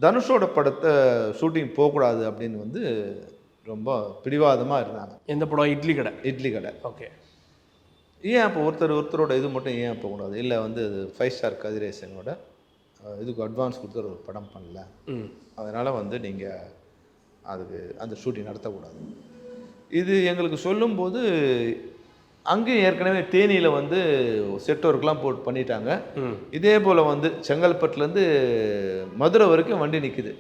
தனுஷோட படத்தை ஷூட்டிங் போகக்கூடாது அப்படின்னு வந்து ரொம்ப பிடிவாதமாக இருந்தாங்க. எந்த படம்? இட்லி கடை. இட்லி கடை. ஓகே. ஏன் அப்போ ஒருத்தரோட இது மட்டும் ஏன் போகக்கூடாது? இல்லை வந்து அது 5 ஸ்டார் கதிரேசனோட இதுக்கு அட்வான்ஸ் கொடுத்து ஒரு படம் பண்ணல, அதனால் வந்து நீங்கள் அதுக்கு அந்த ஷூட்டிங் நடத்தக்கூடாது. இது எங்களுக்கு சொல்லும்போது அங்கேயும் ஏற்கனவே தேனியில் வந்து செட் ஒர்க்லாம் போட்டு பண்ணிட்டாங்க. இதே போல் வந்து செங்கல்பட்டுலேருந்து மதுரை வரைக்கும் வண்டி நிற்குது.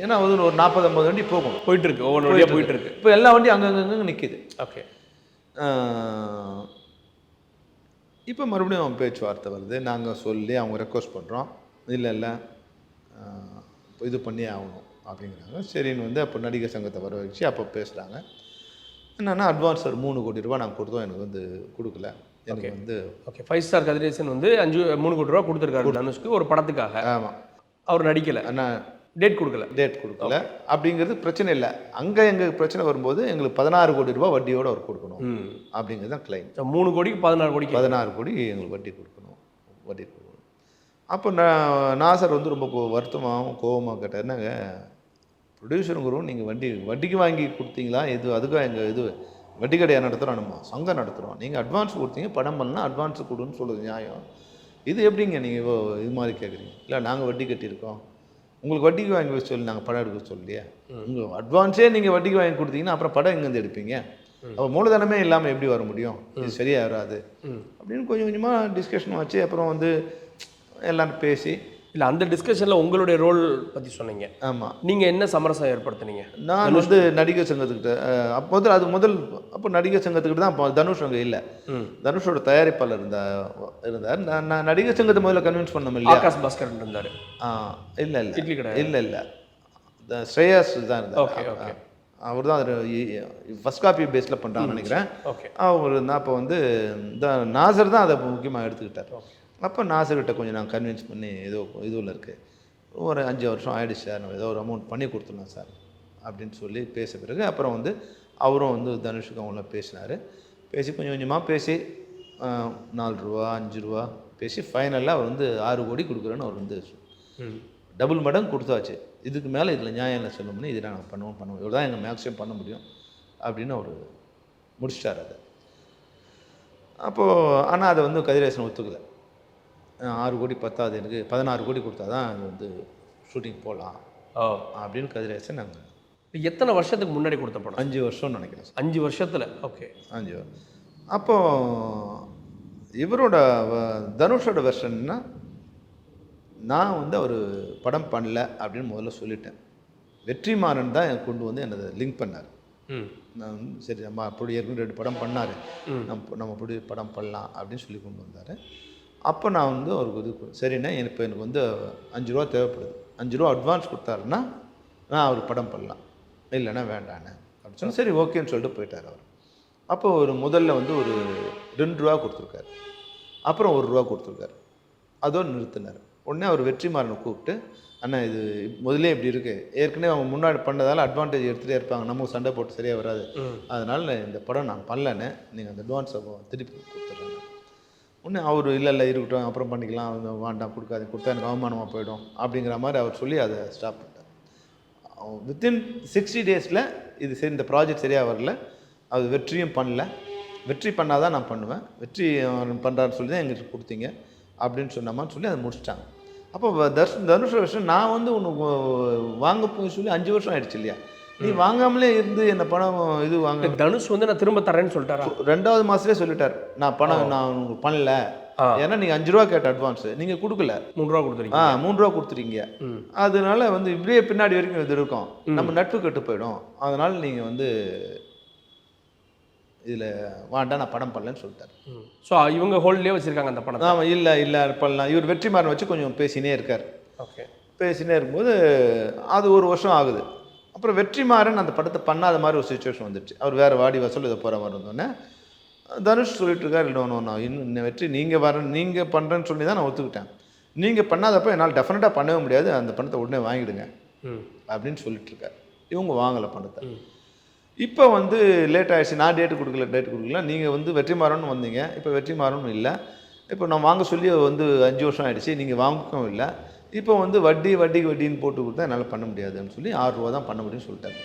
ஏன்னா அது ஒரு 40-50 வண்டி போகும், போயிட்டுருக்கு, ஒவ்வொரு வண்டியாக போயிட்டுருக்கு. இப்போ எல்லா வண்டியும் அங்கங்கே நிற்கிது. ஓகே. இப்போ மறுபடியும் பேச்சுவார்த்தை வருது. நாங்கள் சொல்லி அவங்க ரெக்வஸ்ட் பண்ணுறோம், இல்லை இது பண்ணி ஆகணும் அப்படிங்கிறாங்க. சரின்னு வந்து அப்போ நடிகர் சங்கத்தை வர வச்சு அப்போ பேசுகிறாங்க. என்னென்னா அட்வான்ஸ் ஒரு 3 கோடி ரூபா நாங்கள் கொடுத்தோம், எனக்கு வந்து கொடுக்கல. எனக்கு வந்து ஓகே 5 ஸ்டார் கதிரேசன் வந்து 3 கோடி ரூபா கொடுத்துருக்காரு தனுஷ்க்கு ஒரு படத்துக்காக. ஆமாம், அவர் நடிக்கலை, ஆனால் டேட் கொடுக்கல. அப்படிங்கிறது பிரச்சனை இல்லை. அங்கே எங்களுக்கு பிரச்சனை வரும்போது எங்களுக்கு 16 கோடி ரூபா வட்டியோடு அவர் கொடுக்கணும் அப்படிங்கிறது தான் கிளைம். 3 கோடிக்கு 16 கோடி எங்களுக்கு வட்டி கொடுக்கணும். அப்போ நாசர் வந்து ரொம்ப வருத்தமாகவும் கோபமாக கேட்டார். என்னங்க ப்ரொடியூசருங்கிறோம், நீங்கள் வட்டிக்கு வாங்கி கொடுத்தீங்களா? அதுக்காக எங்கள் இது வட்டி கடையாக நடத்துகிறோம், நம்ம சங்கம் நடத்துகிறோம். நீங்கள் அட்வான்ஸ் கொடுத்தீங்க, படம் பண்ணலாம், அட்வான்ஸ் கொடுன்னு சொல்லுது நியாயம். இது எப்படிங்க நீங்கள் இது மாதிரி கேட்குறீங்க? இல்லை நாங்கள் வட்டி கட்டியிருக்கோம், உங்களுக்கு வட்டிக்கு வாங்கி வச்சு சொல்லி நாங்கள் படம் எடுக்க சொல்லியா? உங்கள் அட்வான்ஸே நீங்கள் வட்டிக்கு வாங்கி கொடுத்தீங்கன்னா அப்புறம் படம் எங்கேருந்து எடுப்பீங்க? அப்போ மூலதனமே இல்லாமல் எப்படி வர முடியும்? இது சரியாக வராது அப்படின்னு கொஞ்சம் கொஞ்சமாக டிஸ்கஷன் வச்சு அப்புறம் வந்து எல்லோரும் பேசி. இல்லை, அந்த டிஸ்கஷனில் உங்களுடைய ரோல் பற்றி சொன்னீங்க. ஆமாம். நீங்கள் என்ன சமரசம் ஏற்படுத்தினீங்க? நான் வந்து நடிகர் சங்கத்துக்கிட்ட அப்போ நடிகர் சங்கத்துக்கிட்ட தான். அப்போ தனுஷ் அங்கே இல்லை, தனுஷோட தயாரிப்பாளர் இருந்தார். நான் நடிகர் சங்கத்தை முதல்ல கன்வின்ஸ் பண்ணோம் இல்லையா? ஆகாஷ் பாஸ்கர் இருந்தார். இல்லை ஸ்ரேயாஸ் தான் இருந்தார். அவர் தான் ஃபஸ்ட் காப்பி பேஸில் பண்ணுறான்னு நினைக்கிறேன். அவர் தான் அப்போ வந்து நாசர் தான் அதை முக்கியமாக எடுத்துக்கிட்டார். அப்போ நாசர்கிட்ட கொஞ்சம் நான் கன்வின்ஸ் பண்ணி இதுவில் இருக்குது, ஒரு 5 வருஷம் ஆகிடுச்சு சார், நம்ம ஏதோ ஒரு அமௌண்ட் பண்ணி கொடுத்துடலாம் சார் அப்படின்னு சொல்லி பேச பிறகு அப்புறம் வந்து அவரும் வந்து தனுஷுக்கு அவங்கள பேசினார். பேசி கொஞ்சம் கொஞ்சமாக பேசி 4 ரூபா 5 ரூபா பேசி ஃபைனலாக அவர் வந்து 6 கோடி கொடுக்குறேன்னு அவர் வந்து டபுள் மடங்கு கொடுத்தாச்சு. இதுக்கு மேலே இதில் நியாயம் இல்லை சொல்லணும்னு, இதை நாங்கள் பண்ணுவோம் இவ்வளோ தான் எங்கள் மேக்ஸிமம் பண்ண முடியும் அப்படின்னு அவர் முடிச்சிட்டார் அதை. அப்போது ஆனால் அதை வந்து கதிரேசன் ஒத்துக்கலை. 6 கோடி பத்தாது, எனக்கு 16 கோடி கொடுத்தா தான் அது வந்து ஷூட்டிங் போகலாம் அப்படின்னு கதிரேசன். நாங்கள் எத்தனை வருஷத்துக்கு முன்னாடி கொடுத்த படம்? 5 வருஷம்னு நினைக்கிறேன். 5 வருஷத்தில். ஓகே, 5 வருஷம். அப்போது இவரோட தனுஷோட வெர்ஷன்னா நான் வந்து அவர் படம் பண்ணல அப்படின்னு முதல்ல சொல்லிட்டேன். வெற்றிமாறன் தான் எனக்கு கொண்டு வந்து என்னை லிங்க் பண்ணார். நான் சரி நம்ம அப்படி ஏற்கனவே 2 படம் பண்ணார், நம்ம அப்படி படம் பண்ணலாம் அப்படின்னு சொல்லி கொண்டு வந்தார். அப்போ நான் வந்து அவருக்கு இது சரிண்ணே, இப்போ எனக்கு வந்து 5 ரூபா தேவைப்படுது, 5 ரூபா அட்வான்ஸ் கொடுத்தாருன்னா நான் அவருக்கு படம் பண்ணலாம், இல்லைன்னா வேண்டாண்ணே அப்படின்னு சொன்னால் சரி ஓகேன்னு சொல்லிட்டு போயிட்டார் அவர். அப்போ ஒரு முதல்ல வந்து ஒரு 2 ரூபா கொடுத்துருக்காரு, அப்புறம் 1 ரூபா கொடுத்துருக்காரு, அதோடு நிறுத்தினார். உடனே அவர் வெற்றிமாறனை கூப்பிட்டு, அண்ணா இது முதலே இப்படி இருக்குது, ஏற்கனவே அவங்க முன்னாடி பண்ணதால் அட்வான்டேஜ் எடுத்துகிட்டே இருப்பாங்க, நமக்கு சண்டை போட்டு சரியாக வராது, அதனால் இந்த படம் நான் பண்ணலன்னு நீங்கள் அந்த அட்வான்ஸை திருப்பி கொடுத்துட்றேன். ஒன்று அவர் இல்லை இருக்கட்டும் அப்புறம் பண்ணிக்கலாம், அவங்க வேண்டாம் கொடுத்தா எனக்கு அவமானமாக போயிடும் அப்படிங்கிற மாதிரி அவர் சொல்லி அதை ஸ்டாப் பண்ணிட்டார். வித்தின் 60 டேஸில் இது சரி இந்த ப்ராஜெக்ட் சரியாக வரல, அது வெற்றியும் பண்ணல, வெற்றி பண்ணாதான் நான் பண்ணுவேன், வெற்றி பண்ணுறான்னு சொல்லி தான் எங்களுக்கு கொடுத்தீங்க அப்படின்னு சொன்னாமான்னு சொல்லி அதை முடிச்சிட்டாங்க. அப்போ தனுஷ் வருஷம் நான் வந்து ஒன்று வாங்க போய் சொல்லி 5 வருஷம் ஆயிடுச்சு இல்லையா, நீ வாங்காமலே இருந்து என்ன பணம் இது வாங்க. தனுஷ் வந்து நான் திரும்ப தரேன்னு சொல்லிட்டாரா? 2வது மாதத்துலேயே சொல்லிட்டார், நான் பணம் நான் உங்களுக்கு பண்ணல, ஏன்னா நீங்கள் 5 ரூபா கேட்ட அட்வான்ஸ் நீங்கள் கொடுக்கல, 3 ரூபா கொடுத்துருங்க. 3 ரூபா கொடுத்துருங்க, அதனால வந்து இப்படியே பின்னாடி வரைக்கும் இது இருக்கும், நம்ம நட்பு கெட்டு போயிடும், அதனால நீங்கள் வந்து இதில் வேண்டாம் நான் படம் பண்ணலன்னு சொல்லிட்டார். ஸோ இவங்க ஹோல்ட்லேயே வச்சுருக்காங்க அந்த படம்? ஆமாம், இல்லை பண்ணலாம். இவர் வெற்றிமாறன் வச்சு கொஞ்சம் பேசினே இருக்கார். ஓகே, பேசினே இருக்கும்போது அது 1 வருஷம் ஆகுது. அப்புறம் வெற்றிமாறன் அந்த படத்தை பண்ணாத மாதிரி ஒரு சுச்சுவேஷன் வந்துடுச்சு. அவர் வேறு வாடி வசூல் இதை போகிற மாதிரி இருந்தோன்னே தனுஷ் சொல்லிட்டு இருக்கார், இல்லை நான் இன்னும் வெற்றி நீங்கள் பண்ணுறேன்னு சொல்லி தான் நான் ஒத்துக்கிட்டேன், நீங்கள் பண்ணாதப்போ என்னால் டெஃபினட்டாக பண்ணவே முடியாது, அந்த பணத்தை உடனே வாங்கிடுங்க அப்படின்னு சொல்லிட்டுருக்கார். இவங்க வாங்கலை பணத்தை. இப்போ வந்து லேட் ஆகிடுச்சு, நான் டேட்டு கொடுக்கல, நீங்கள் வந்து வெற்றிமாறன் வந்தீங்க, இப்போ வெற்றிமாறனும் இல்லை, இப்போ நான் வாங்க சொல்லி வந்து 5 வருஷம் ஆகிடுச்சு, நீங்கள் வாங்கவும் இல்லை, இப்போ வந்து வட்டின்னு போட்டு கொடுத்தா என்னால் பண்ண முடியாதுன்னு சொல்லி 6 ரூபா தான் பண்ண முடியும்னு சொல்லிட்டாங்க.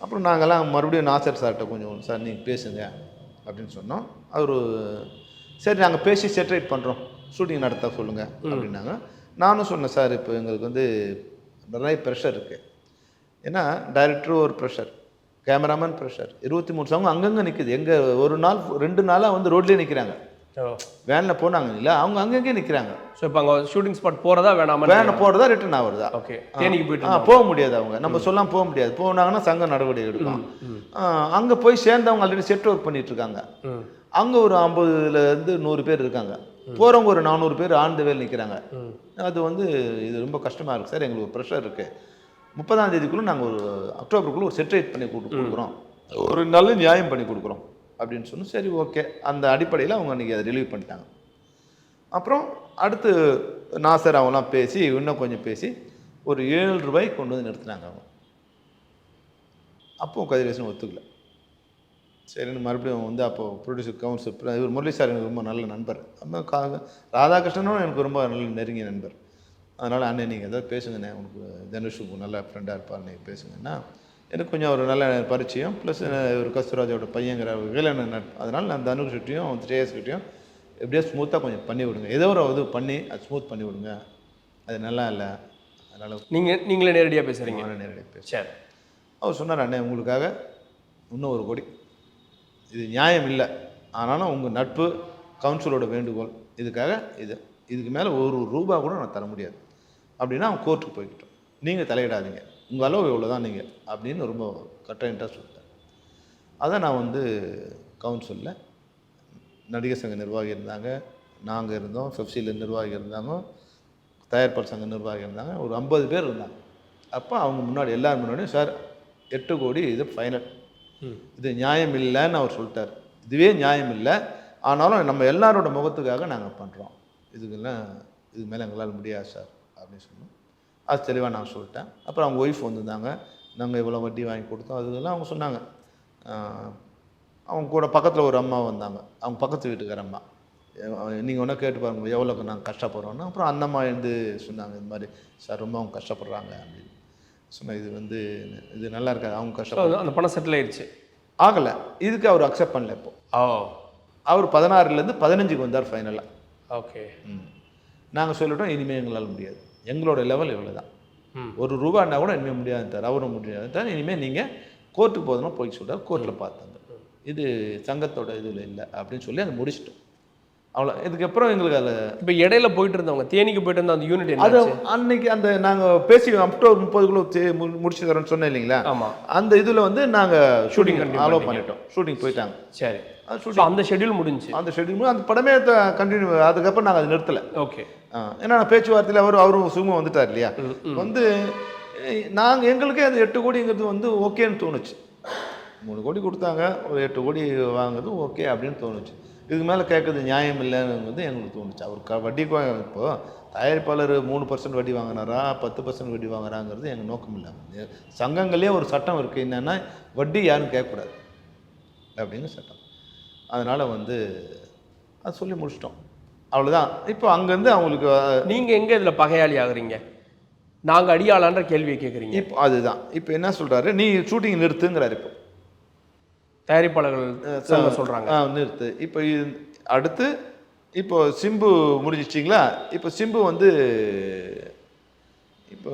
அப்புறம் நாங்கள்லாம் மறுபடியும் நாசர் சார்கிட்ட கொஞ்சம் சார் நீங்கள் பேசுங்க அப்படின்னு சொன்னோம். அவர் சரி நாங்கள் பேசி செட்ரேட் பண்ணுறோம், ஷூட்டிங் நடத்த சொல்லுங்கள் அப்படின்னாங்க. நானும் சொன்னேன் சார் இப்போ எங்களுக்கு வந்து நிறைய ப்ரெஷர் இருக்குது. ஏன்னா டைரக்டரும் ஒரு ப்ரெஷர், கேமராமேன் ப்ரெஷர், 23 சவங்க அங்கங்கே நிற்குது. எங்கள் ஒரு நாள் 2 நாளாக வந்து ரோட்லேயே நிற்கிறாங்க. வேனில் போனாங்க இல்லை, அவங்க அங்கங்கே நிற்கிறாங்க. ஸோ இப்போ அங்கே ஷூட்டிங் ஸ்பாட் போகிறதா வேணாமா? வேனை போகிறதா ரிட்டர்ன் ஆகுறதா? ஓகே, தேனிக்கு போயிட்டு போக முடியாது. அவங்க நம்ம சொல்லாம் போக முடியாது. போனாங்கன்னா சங்க நடவடிக்கை எடுக்கும். அங்கே போய் சேர்ந்தவங்க ஆல்ரெடி செட் ஒர்க் பண்ணிட்டு இருக்காங்க. அங்கே ஒரு 50லேருந்து 100 பேர் இருக்காங்க. போகிறவங்க ஒரு 400 பேர் ஆண்டு வேலை நிற்கிறாங்க. அது வந்து இது ரொம்ப கஷ்டமாக இருக்குது சார், எங்களுக்கு ப்ரெஷர் இருக்குது. 30ஆம் தேதிக்குள்ளே நாங்கள் ஒரு அக்டோபருக்குள்ளே ஒரு செட்ரேட் பண்ணி கொடுக்குறோம், ஒரு நல்ல நியாயம் பண்ணி கொடுக்குறோம் அப்படின்னு சொன்னோம். சரி ஓகே, அந்த அடிப்படையில் அவங்க அன்றைக்கி அதை ரிலீவ் பண்ணிட்டாங்க. அப்புறம் அடுத்து நாசர் அவங்களாம் பேசி இன்னும் கொஞ்சம் பேசி ஒரு 7 ரூபாய்க்கு கொண்டு வந்து நிறுத்தினாங்க அவங்க. அப்போது கதிரேசன் ஒத்துக்கல. சரின்னு மறுபடியும் வந்து அப்போது ப்ரொடியூசர் கவுன்சில் இவர் முரளி சார் எனக்கு ரொம்ப நல்ல நண்பர். அப்போ ராதாகிருஷ்ணனும் எனக்கு ரொம்ப நல்ல நெருங்கிய நண்பர். அதனால் அண்ணன் நீங்கள் ஏதாவது பேசுங்கண்ணே, உங்களுக்கு தனுஷுக்கு நல்ல ஃப்ரெண்டாக இருப்பார், நீங்கள் பேசுங்கன்னா எனக்கு கொஞ்சம் ஒரு நல்ல பரிச்சயம். ப்ளஸ் ஒரு கஸ்தூராஜோட பையங்கிற வேலையான நட்பு. அதனால் நான் தனுஷ்கிட்டையும் ஸ்ரேயஸ்கிட்டையும் எப்படியோ ஸ்மூத்தாக கொஞ்சம் பண்ணி விடுங்க, ஏதோ ஒரு இது பண்ணி அது ஸ்மூத் பண்ணி விடுங்க, அது நல்லா இல்லை, அதனால் நீங்களே நேரடியாக பேசுகிறீங்க? நேரடியாக பேச. சரி. அவர் சொன்னார், அண்ணே உங்களுக்காக இன்னும் 1 கோடி, இது நியாயம் இல்லை, ஆனாலும் உங்கள் நட்பு கவுன்சிலோட வேண்டுகோள், இதுக்காக இதுக்கு மேலே 1 ரூபா கூட நான் தர முடியாது அப்படின்னா அவன் கோர்ட்டுக்கு போய்கிட்டோம், நீங்கள் தலையிடாதீங்க, உங்கள் அளவு இவ்வளோ தான் நீங்கள் அப்படின்னு ரொம்ப கட்டாயன்ட்டாக சொல்லிட்டேன். அதை நான் வந்து கவுன்சிலில் நடிகர் சங்க நிர்வாகி இருந்தாங்க, நாங்கள் இருந்தோம், ஃபெஃப்சியில் நிர்வாகி இருந்தாங்க, தயாரிப்பாளர் சங்க நிர்வாகி இருந்தாங்க, ஒரு 50 பேர் இருந்தாங்க. அப்போ அவங்க முன்னாடி எல்லாரும் முன்னாடியும் சார் 8 கோடி இது ஃபைனல், இது நியாயம் இல்லைன்னு அவர் சொல்லிட்டார். இதுவே நியாயம் இல்லை, ஆனாலும் நம்ம எல்லாரோட முகத்துக்காக நாங்கள் பண்ணுறோம், இதுக்கு மேலே எங்களால் முடியாது சார் அப்படின்னு சொன்னோம். அது தெளிவாக நான் சொல்லிட்டேன். அப்புறம் அவங்க ஒய்ஃப் வந்திருந்தாங்க, நாங்கள் இவ்வளோ வட்டி வாங்கி கொடுத்தோம், அதெல்லாம் அவங்க சொன்னாங்க. அவங்க கூட பக்கத்தில் ஒரு அம்மா வந்தாங்க, அவங்க பக்கத்து வீட்டுக்கார அம்மா, நீங்கள் ஒன்றா கேட்டு பாருங்க எவ்வளோக்கு நாங்கள் கஷ்டப்படுறோன்னா. அப்புறம் அந்த அம்மா எழுந்து சொன்னாங்க, இது மாதிரி சார் ரொம்ப அவங்க கஷ்டப்படுறாங்க அப்படின்னு சொன்னால், இது நல்லா இருக்காது, அவங்க கஷ்டப்பட. அந்த பணம் செட்டில் ஆயிடுச்சு? ஆகலை, இதுக்கு அவர் அக்செப்ட் பண்ணல. இப்போ அவர் 16லேருந்து 15க்கு வந்தார் ஃபைனலாக. ஓகே. நாங்கள் சொல்லிட்டோம் இனிமேல் எங்களால் முடியாது, எங்களோட லெவல் இவ்வளோ தான், 1 ரூபான்னா கூட இனிமேல் முடியாதுன்ட்டார். அவரும் முடியாதுன்ட்டார். இனிமேல் நீங்கள் கோர்ட்டுக்கு போதுன்னா போய் சொல்கிறார், கோர்ட்டில் பார்த்தாங்க, இது சங்கத்தோட இதில் இல்லை அப்படின்னு சொல்லி அதை முடிச்சிட்டோம். அவ்வளோ. இதுக்கப்புறம் எங்களுக்கு அதில் இப்போ இடையில போயிட்டு இருந்தவங்க தேனிக்கு போயிட்டு இருந்த அந்த யூனிட் அது அன்னைக்கு அந்த நாங்கள் பேசி அக்டோபர் 30க்குள்ளே முடிச்சு தரோன்னு சொன்னேன் இல்லைங்களா? ஆமாம். அந்த இதில் வந்து நாங்கள் ஷூட்டிங் அலோவ் பண்ணிட்டோம், ஷூட்டிங் போயிட்டாங்க. சரி, அந்த ஷெட்யூல் முடிஞ்சு, அந்த ஷெட்யூல் அந்த படமே கண்டினியூ. அதுக்கப்புறம் நாங்கள் அதை நிறுத்தலை. ஓகே. ஏன்னா பேச்சுவார்த்தையில் அவரும் சும்மா வந்துட்டார் இல்லையா, வந்து நாங்கள் எங்களுக்கே அது 8 கோடிங்கிறது வந்து ஓகேன்னு தோணுச்சு. 3 கோடி கொடுத்தாங்க, ஒரு 8 கோடி வாங்குறது ஓகே அப்படின்னு தோணுச்சு. இதுக்கு மேலே கேட்குறது நியாயம் இல்லைன்னு எங்களுக்கு தோணுச்சு. அவர் வட்டிக்கு இப்போது தயாரிப்பாளர் 3% வட்டி வாங்கினாரா 10% வட்டி வாங்குறாங்கிறது எங்கள் நோக்கம் இல்லை. சங்கங்களே ஒரு சட்டம் இருக்குது, என்னென்னா வட்டி யாரும் கேட்கக்கூடாது அப்படின்னு சட்டம். அதனால் வந்து அது சொல்லி முடிச்சிட்டோம், அவ்வளோதான். இப்போ அங்கேருந்து அவங்களுக்கு நீங்கள் எங்கே இதில் பகையாளி ஆகுறீங்க, நாங்கள் அடியாளான்ற கேள்வியை கேட்குறீங்க. இப்போ அதுதான் இப்போ என்ன சொல்கிறாரு, நீ ஷூட்டிங் நிறுத்துங்கிறாரு. இப்போ தயாரிப்பாளர்கள் சொல்கிறாங்க நிறுத்து. இப்போ அடுத்து இப்போ சிம்பு முடிஞ்சிச்சிங்களா, இப்போ சிம்பு வந்து இப்போ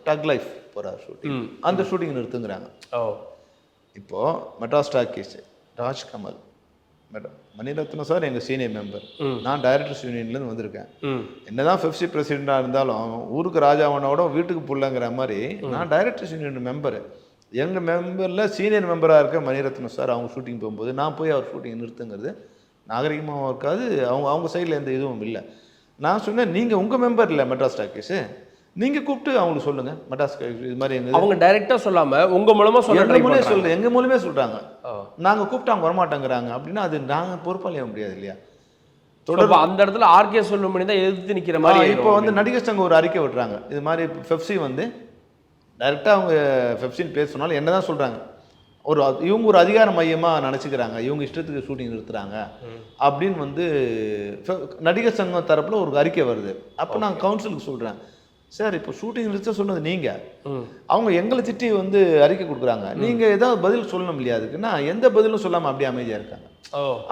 டக் லைஃப் போகிறார் ஷூட்டிங், அந்த ஷூட்டிங் நிறுத்துங்கிறாங்க. இப்போது மெட்ராஸ் டாக்கீஸ் ராஜ்கமல் மணிரத்னம் சார் எங்கள் சீனியர் மெம்பர், நான் டைரக்டர்ஸ் யூனியன்லேருந்து வந்திருக்கேன். என்னதான் ஃபெஃப்சி பிரசிடெண்ட்டாக இருந்தாலும் ஊருக்கு ராஜாவனோட வீட்டுக்கு புள்ளங்கிற மாதிரி நான் டைரக்டர்ஸ் யூனியன் மெம்பரு. எங்கள் மெம்பரில் சீனியர் மெம்பராக இருக்க மணிரத்னம் சார் அவங்க ஷூட்டிங் போகும்போது நான் போய் அவர் ஷூட்டிங் நிறுத்துங்கிறது நாகரிகமாகவும் இருக்காது, அவங்க சைடில் எந்த இதுவும் இல்லை. நான் சொன்னேன், நீங்கள் உங்கள் மெம்பர் இல்லை மெட்ராஸ் டாக்கீஸு, நீங்கள் கூப்பிட்டு அவங்களுக்கு சொல்லுங்கள் மெட்ராஸ் இது மாதிரி எங்கள் அவங்க டைரெக்டாக சொல்லாமல் உங்கள் மூலமாக சொல்கிறேன், எங்கள் மூலமே சொல்கிறாங்க, நாங்கள் கூப்பிட்டு அவங்க வரமாட்டேங்கிறாங்க அப்படின்னா அது நாங்கள் பொறுப்பாளியாக முடியாது இல்லையா. தொடர்பு அந்த இடத்துல ஆர்கே சொல்லும் தான் எதிர்த்து நிற்கிற மாதிரி. இப்போ வந்து நடிகர் சங்கம் ஒரு அறிக்கை விட்டுறாங்க, இது மாதிரி ஃபெஃப்சி வந்து டைரெக்டாக அவங்க ஃபெஃப்சின்னு பேச சொன்னாலும் என்ன தான் சொல்கிறாங்க, இவங்க ஒரு அதிகார மையமாக நினச்சிக்கிறாங்க, இவங்க இஷ்டத்துக்கு ஷூட்டிங் நிறுத்துறாங்க அப்படின்னு வந்து நடிகர் சங்கம் தரப்பில் ஒரு அறிக்கை வருது. அப்போ நான் கவுன்சிலுக்கு சொல்கிறேன், சார் இப்போ ஷூட்டிங் நிறுத்த சொன்னது நீங்கள், அவங்க எங்களை திட்டி வந்து அறிக்கை கொடுக்குறாங்க, நீங்கள் ஏதாவது பதில் சொல்லணும் இல்லையா அதுக்குன்னா எந்த பதிலும் சொல்லாமல் அப்படியே அமைதியாக இருக்காங்க.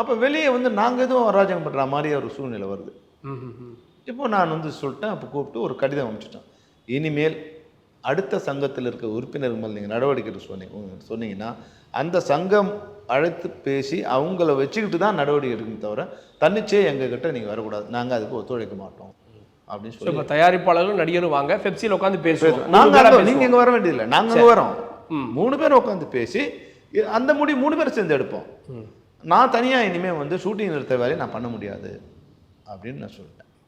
அப்போ வெளியே வந்து நாங்கள் எதுவும் அராஜகம் பண்ணுற மாதிரி ஒரு சூழ்நிலை வருது. இப்போ நான் வந்து சொல்லிட்டேன், அப்போ கூப்பிட்டு ஒரு கடிதம் அனுப்பிச்சிட்டேன். இனிமேல் அடுத்த சங்கத்தில் இருக்க உறுப்பினர் மேல் நீங்கள் நடவடிக்கை சொன்னீங்கன்னா அந்த சங்கம் அழைத்து பேசி அவங்கள வச்சுக்கிட்டு தான் நடவடிக்கை எடுக்கணும், தவிர தன்னிச்சே எங்ககிட்ட நீங்கள் வரக்கூடாது, நாங்கள் அதுக்கு ஒத்துழைக்க மாட்டோம் அப்படின்னு சொல்லி. இப்போ தயாரிப்பாளர்களும் நடிகரும் வாங்க பெப்சியில் உட்காந்து பேசுவோம். நாங்கள் நீங்கள் இங்கே வர வேண்டியதில்லை, நாங்கள் அங்கே வரோம். 3 பேர் உட்காந்து பேசி அந்த முடிவு 3 பேர் சேர்ந்து எடுப்போம். நான் தனியாக இனிமேல் வந்து ஷூட்டிங் நிறுத்த வேலையை நான் பண்ண முடியாது அப்படின்னு நான் சொல்லிட்டேன்.